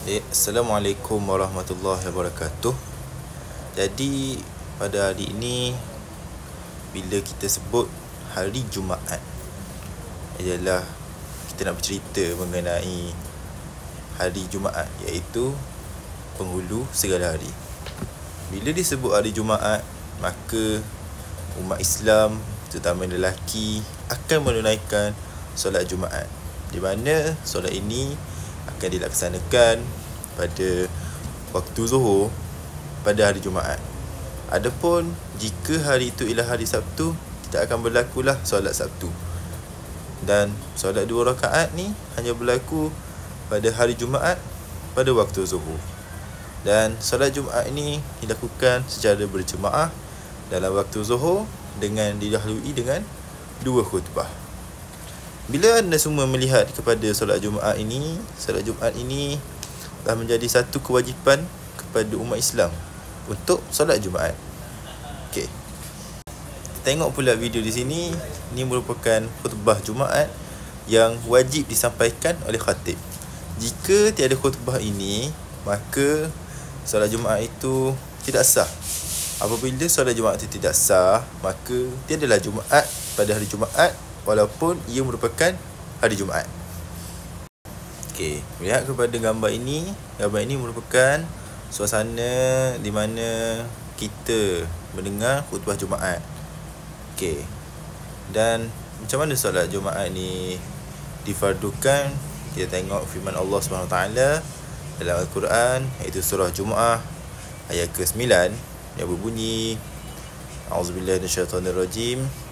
Assalamualaikum warahmatullahi wabarakatuh. Jadi pada hari ini, bila kita sebut hari Jumaat, ialah kita nak bercerita mengenai hari Jumaat, iaitu penghulu segala hari. Bila disebut hari Jumaat, maka umat Islam, terutama lelaki, akan menunaikan solat Jumaat, di mana solat ini akan dilaksanakan pada waktu Zuhur pada hari Jumaat. Adapun jika hari itu ialah hari Sabtu, tidak akan berlakulah solat Sabtu. Dan solat 2 rakaat ni hanya berlaku pada hari Jumaat pada waktu Zuhur. Dan solat Jumaat ini dilakukan secara berjemaah dalam waktu Zuhur dengan didahului dengan 2 khutbah. Bila anda semua melihat kepada solat Jumaat ini telah menjadi satu kewajipan kepada umat Islam untuk solat Jumaat. Okey. Tengok pula video di sini. Ini merupakan khutbah Jumaat yang wajib disampaikan oleh khatib. Jika tiada khutbah ini, maka solat Jumaat itu tidak sah. Apabila solat Jumaat itu tidak sah, maka tiadalah Jumaat pada hari Jumaat, walaupun ia merupakan hari Jumaat. Okey, lihat kepada gambar ini. Gambar ini merupakan suasana di mana kita mendengar khutbah Jumaat. Okey. Dan macam mana solat Jumaat ni difardukan? Kita tengok firman Allah SWT dalam Al-Quran, iaitu surah Jumaah ayat ke-9 yang berbunyi, A'udzubillahi minasyaitonirrajim.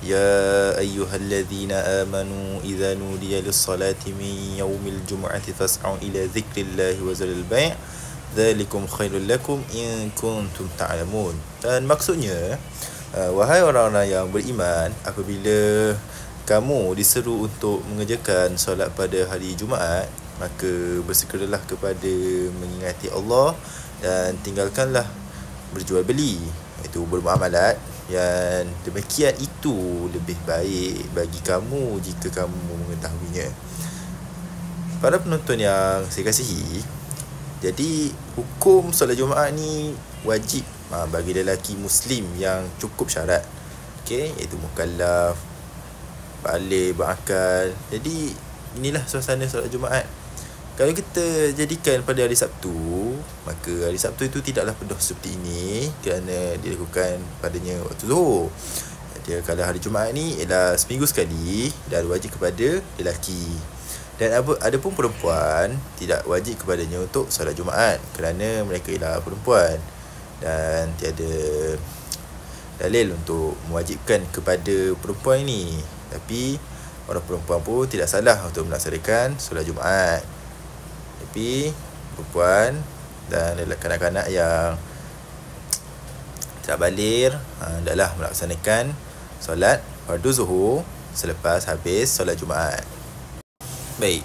يا أيها الذين آمنوا إذا نودي للصلاة من يوم الجمعة فاسعوا إلى ذكر الله وذروا البيع ذلكم خير لكم إن كنتم تعلمون. Dan maksudnya, wahai orang-orang yang beriman, apabila kamu diseru untuk mengerjakan solat pada hari Jumaat, maka bersegeralah kepada mengingati Allah dan tinggalkanlah berjual beli, iaitu bermuamalat. Yang demikian itu lebih baik bagi kamu jika kamu mengetahuinya. Para penonton yang saya kasihi, jadi hukum solat Jumaat ni wajib bagi lelaki Muslim yang cukup syarat, iaitu mukallaf, baligh, berakal. Jadi inilah suasana solat Jumaat. Kalau kita jadikan pada hari Sabtu, maka hari Sabtu itu tidaklah penuh seperti ini kerana dilakukan padanya waktu Zuhur. Jadi kalau hari Jumaat ni ialah seminggu sekali dan wajib kepada lelaki. Dan ada pun perempuan tidak wajib kepadanya untuk solat Jumaat kerana mereka ialah perempuan dan tiada dalil untuk mewajibkan kepada perempuan ini. Tapi orang perempuan pun tidak salah untuk melaksanakan solat Jumaat. Tapi perempuan dan kanak-kanak yang tak baligh hendaklah melaksanakan solat fardu Zuhur selepas habis solat Jumaat. Baik,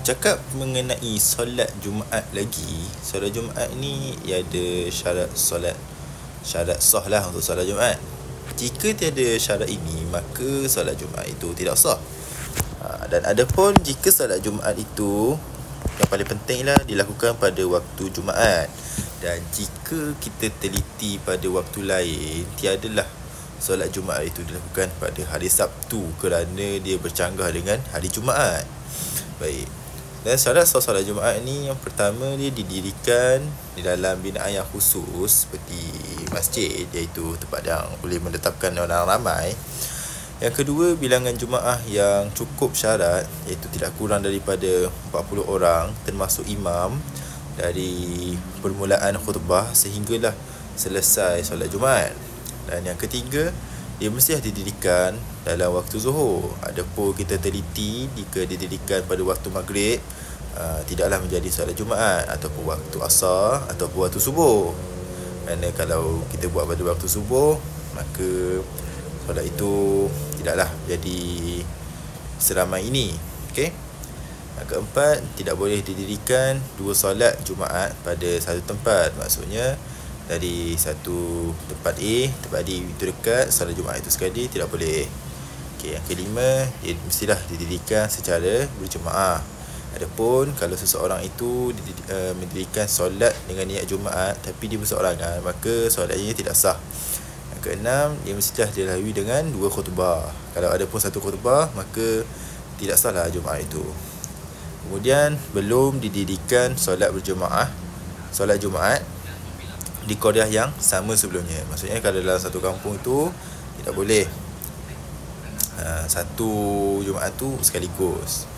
cakap mengenai solat Jumaat lagi. Solat Jumaat ni ia ada syarat sah lah untuk solat Jumaat. Jika tiada syarat ini, maka solat Jumaat itu tidak sah. Dan ada pun jika solat Jumaat itu yang paling penting lah dilakukan pada waktu Jumaat. Dan jika kita teliti pada waktu lain, tiadalah solat Jumaat itu dilakukan pada hari Sabtu kerana dia bercanggah dengan hari Jumaat. Baik. Dan solat Jumaat ni, yang pertama, dia didirikan di dalam binaan yang khusus seperti masjid, iaitu tempat yang boleh menetapkan orang ramai. Yang kedua, bilangan Jumaah yang cukup syarat, iaitu tidak kurang daripada 40 orang termasuk imam dari permulaan khutbah sehinggalah selesai solat Jumaat. Dan yang ketiga, dia mesti didirikan dalam waktu Zuhur. Adapun kita teliti jika didirikan pada waktu Maghrib, tidaklah menjadi solat Jumaat, ataupun waktu Asar ataupun waktu Subuh. Kerana kalau kita buat pada waktu Subuh, maka solat itu tidaklah jadi seramai ini. Okey. Yang keempat, tidak boleh didirikan 2 solat Jumaat pada satu tempat. Maksudnya dari satu tempat A, tempat D itu dekat, solat Jumaat itu sekali tidak boleh. Okey, yang kelima, ia mestilah didirikan secara berjemaah. Adapun kalau seseorang itu mendirikan solat dengan niat Jumaat tapi dia berseorangan, maka solatnya tidak sah. Yang keenam, dia mestilah dilalui dengan 2 khutbah. Kalau ada pun 1 khutbah, maka tidak sahlah Jumaat itu. Kemudian belum didirikan solat berjemaah, solat Jumaat di qaryah yang sama sebelumnya. Maksudnya kalau dalam satu kampung itu tidak boleh satu Jumaat tu sekaligus.